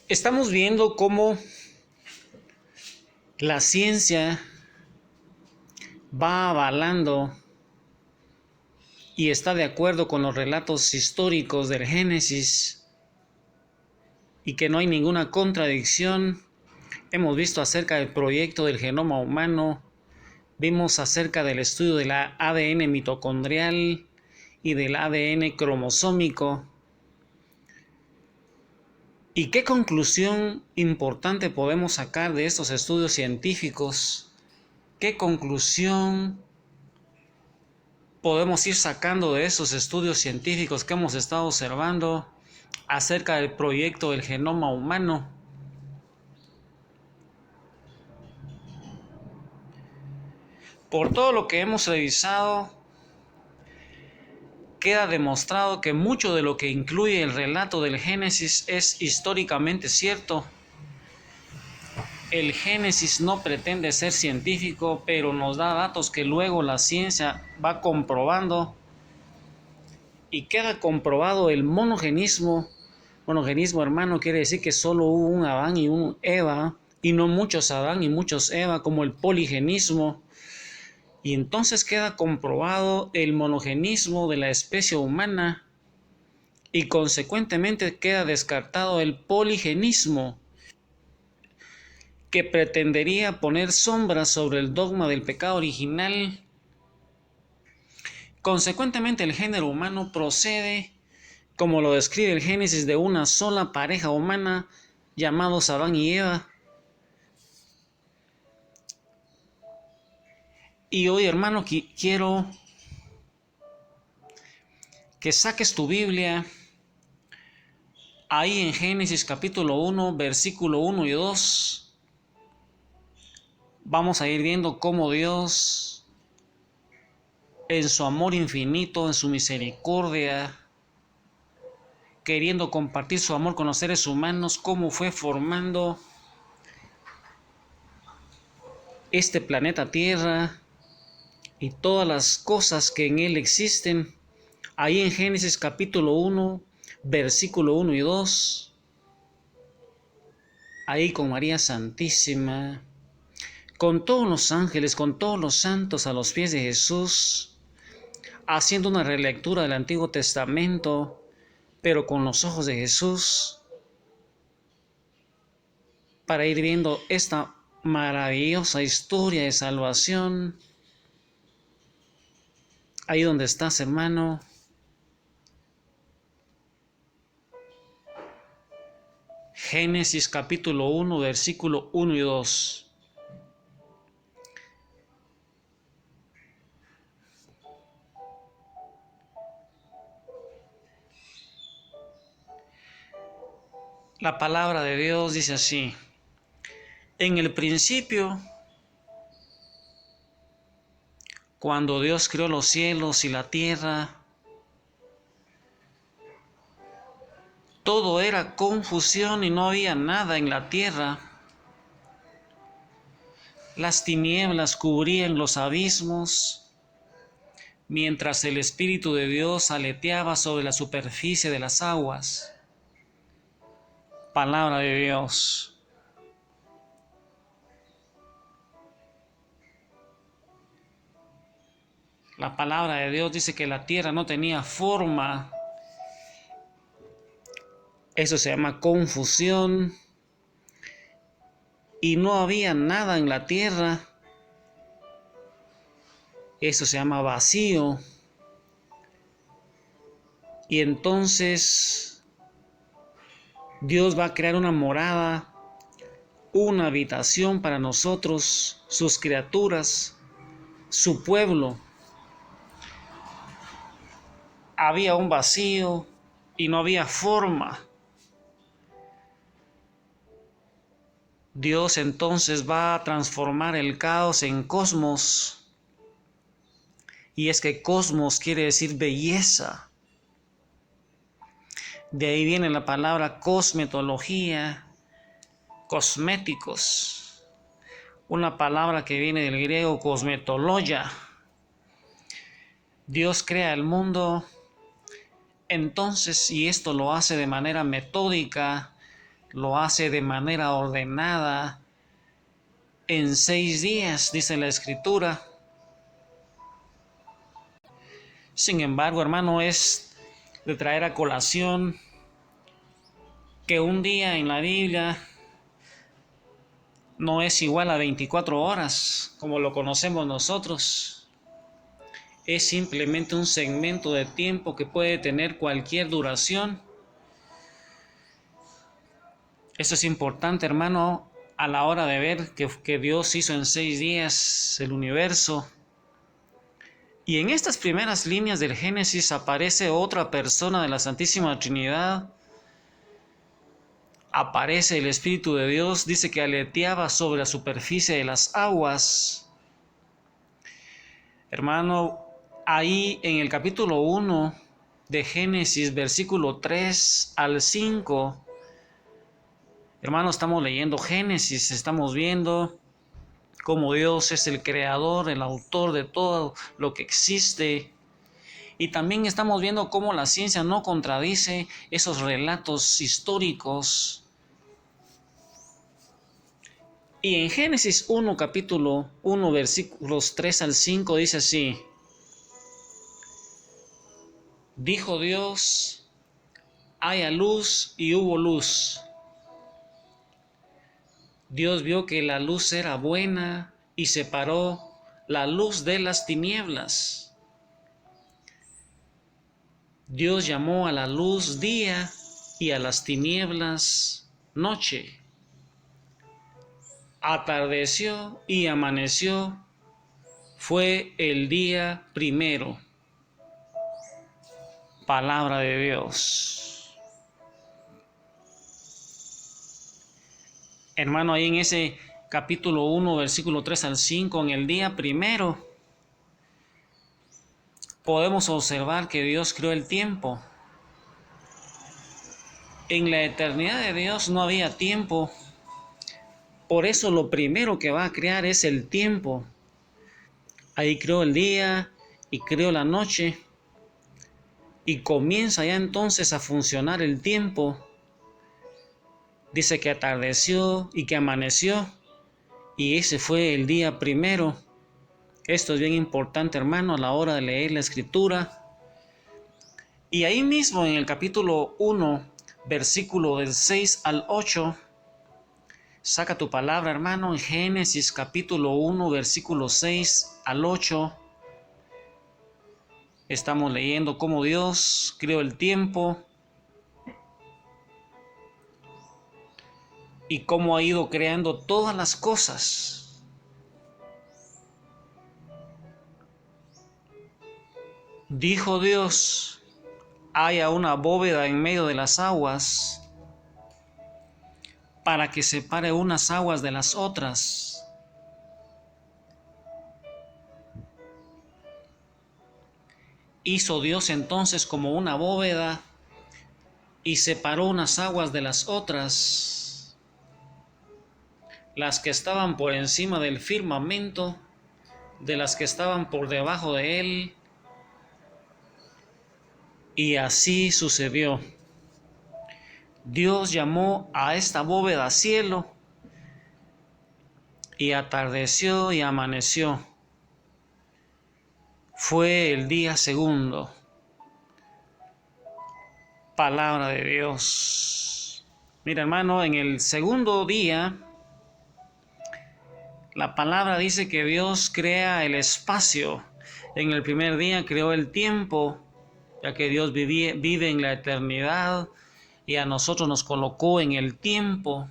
Estamos viendo cómo la ciencia va avalando y está de acuerdo con los relatos históricos del Génesis y que no hay ninguna contradicción. Hemos visto acerca del proyecto del genoma humano, vimos acerca del estudio del ADN mitocondrial y del ADN cromosómico. ¿Y qué conclusión importante podemos sacar de estos estudios científicos? ¿Qué conclusión podemos ir sacando de esos estudios científicos que hemos estado observando acerca del proyecto del genoma humano? Por todo lo que hemos revisado, queda demostrado que mucho de lo que incluye el relato del Génesis es históricamente cierto. El Génesis no pretende ser científico, pero nos da datos que luego la ciencia va comprobando y queda comprobado el monogenismo. Monogenismo, hermano, quiere decir que solo hubo un Adán y un Eva, y no muchos Adán y muchos Eva, como el poligenismo. Y entonces queda comprobado el monogenismo de la especie humana y consecuentemente queda descartado el poligenismo, que pretendería poner sombras sobre el dogma del pecado original. Consecuentemente, el género humano procede, como lo describe el Génesis, de una sola pareja humana llamados Adán y Eva. Y hoy, hermano, quiero que saques tu Biblia ahí en Génesis capítulo 1, versículo 1 y 2. Vamos a ir viendo cómo Dios, en su amor infinito, en su misericordia, queriendo compartir su amor con los seres humanos, cómo fue formando este planeta Tierra y todas las cosas que en él existen. Ahí en Génesis capítulo 1, versículo 1 y 2. Ahí con María Santísima, con todos los ángeles, con todos los santos a los pies de Jesús, haciendo una relectura del Antiguo Testamento, pero con los ojos de Jesús, para ir viendo esta maravillosa historia de salvación. Ahí donde estás, hermano. Génesis capítulo 1, versículo 1 y 2. La palabra de Dios dice así: en el principio, cuando Dios creó los cielos y la tierra, todo era confusión y no había nada en la tierra. Las tinieblas cubrían los abismos, mientras el Espíritu de Dios aleteaba sobre la superficie de las aguas. Palabra de Dios. La palabra de Dios dice que la tierra no tenía forma. Eso se llama confusión. Y no había nada en la tierra. Eso se llama vacío. Y entonces Dios va a crear una morada, una habitación para nosotros, sus criaturas, su pueblo. Había un vacío y no había forma. Dios entonces va a transformar el caos en cosmos. Y es que cosmos quiere decir belleza. De ahí viene la palabra cosmetología, cosméticos. Una palabra que viene del griego cosmetologia. Dios crea el mundo, entonces, y esto lo hace de manera metódica, lo hace de manera ordenada en 6 días, dice la Escritura. Sin embargo, hermano, es de traer a colación que un día en la Biblia no es igual a 24 horas, como lo conocemos nosotros. Es simplemente un segmento de tiempo que puede tener cualquier duración. Esto es importante, hermano, a la hora de ver que Dios hizo en 6 días el universo. Y en estas primeras líneas del Génesis aparece otra persona de la Santísima Trinidad. Aparece el Espíritu de Dios, dice que aleteaba sobre la superficie de las aguas. Hermano, ahí en el capítulo 1 de Génesis, versículo 3 al 5, hermano, estamos leyendo Génesis, estamos viendo cómo Dios es el creador, el autor de todo lo que existe. Y también estamos viendo cómo la ciencia no contradice esos relatos históricos. Y en Génesis 1, capítulo 1, versículos 3 al 5 dice así: dijo Dios, haya luz, y hubo luz. Dios vio que la luz era buena y separó la luz de las tinieblas. Dios llamó a la luz día y a las tinieblas noche. Atardeció y amaneció, fue el día primero. Palabra de Dios. Hermano, ahí en ese capítulo 1, versículo 3 al 5, en el día primero, podemos observar que Dios creó el tiempo. En la eternidad de Dios no había tiempo. Por eso lo primero que va a crear es el tiempo. Ahí creó el día y creó la noche. Y comienza ya entonces a funcionar el tiempo. Dice que atardeció y que amaneció. Y ese fue el día primero. Esto es bien importante, hermano, a la hora de leer la Escritura. Y ahí mismo en el capítulo 1, versículo del 6 al 8, saca tu palabra, hermano, en Génesis capítulo 1, versículo 6 al 8. Estamos leyendo cómo Dios creó el tiempo y cómo ha ido creando todas las cosas. Dijo Dios, haya una bóveda en medio de las aguas para que separe unas aguas de las otras. Hizo Dios entonces como una bóveda y separó unas aguas de las otras, las que estaban por encima del firmamento, de las que estaban por debajo de él. Y así sucedió. Dios llamó a esta bóveda cielo, y atardeció y amaneció. Fue el día segundo. Palabra de Dios. Mira, hermano, en el segundo día, la palabra dice que Dios crea el espacio. En el primer día creó el tiempo, ya que Dios vive en la eternidad y a nosotros nos colocó en el tiempo.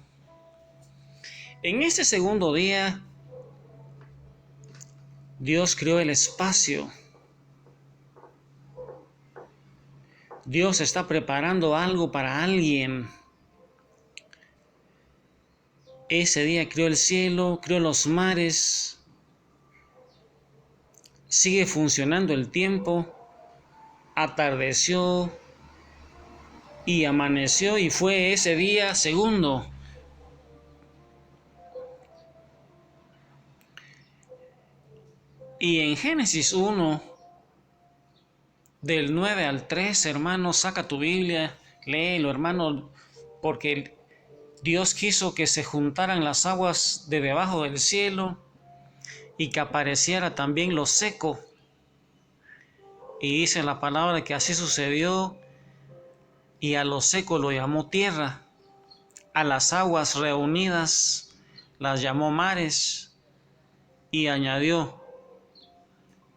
En este segundo día, Dios creó el espacio. Dios está preparando algo para alguien. Ese día creó el cielo, creó los mares. Sigue funcionando el tiempo. Atardeció y amaneció y fue ese día segundo. Y en Génesis 1, del 9 al 3, hermano, saca tu Biblia, léelo, hermano, porque Dios quiso que se juntaran las aguas de debajo del cielo y que apareciera también lo seco. Y dice la palabra que así sucedió, y a lo seco lo llamó tierra, a las aguas reunidas las llamó mares, y añadió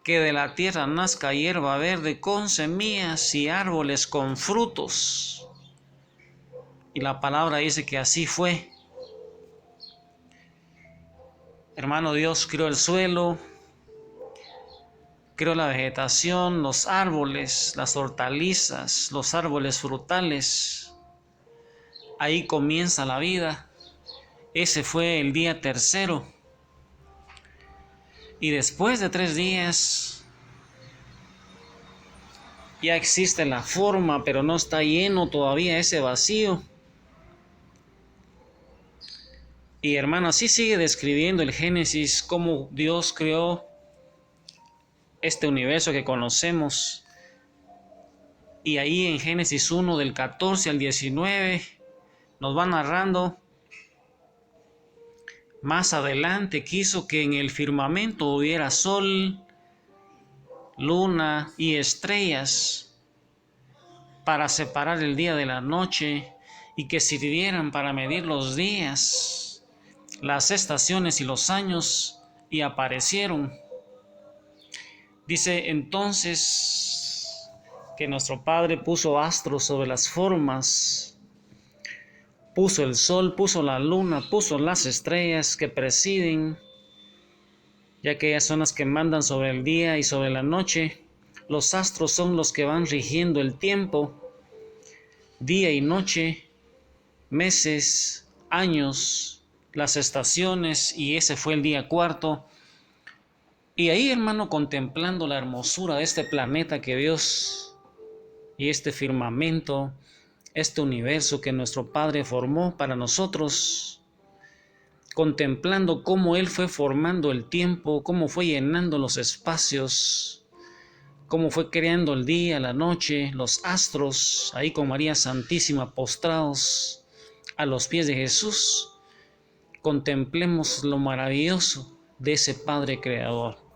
que de la tierra nazca hierba verde con semillas y árboles con frutos. Y la palabra dice que así fue. Hermano, Dios creó el suelo, creó la vegetación, los árboles, las hortalizas, los árboles frutales. Ahí comienza la vida. Ese fue el día tercero. Y después de 3 días ya existe la forma, pero no está lleno todavía ese vacío. Y hermano, así sigue describiendo el Génesis cómo Dios creó este universo que conocemos. Y ahí en Génesis 1 del 14 al 19 nos va narrando. Más adelante quiso que en el firmamento hubiera sol, luna y estrellas para separar el día de la noche y que sirvieran para medir los días, las estaciones y los años, y aparecieron. Dice entonces que nuestro Padre puso astros sobre las formas, puso el sol, puso la luna, puso las estrellas que presiden, ya que ellas son las que mandan sobre el día y sobre la noche. Los astros son los que van rigiendo el tiempo, día y noche, meses, años, las estaciones, y ese fue el día cuarto. Y ahí, hermano, contemplando la hermosura de este planeta que Dios y este firmamento, este universo que nuestro Padre formó para nosotros, contemplando cómo Él fue formando el tiempo, cómo fue llenando los espacios, cómo fue creando el día, la noche, los astros, ahí con María Santísima postrados a los pies de Jesús. Contemplemos lo maravilloso de ese Padre Creador.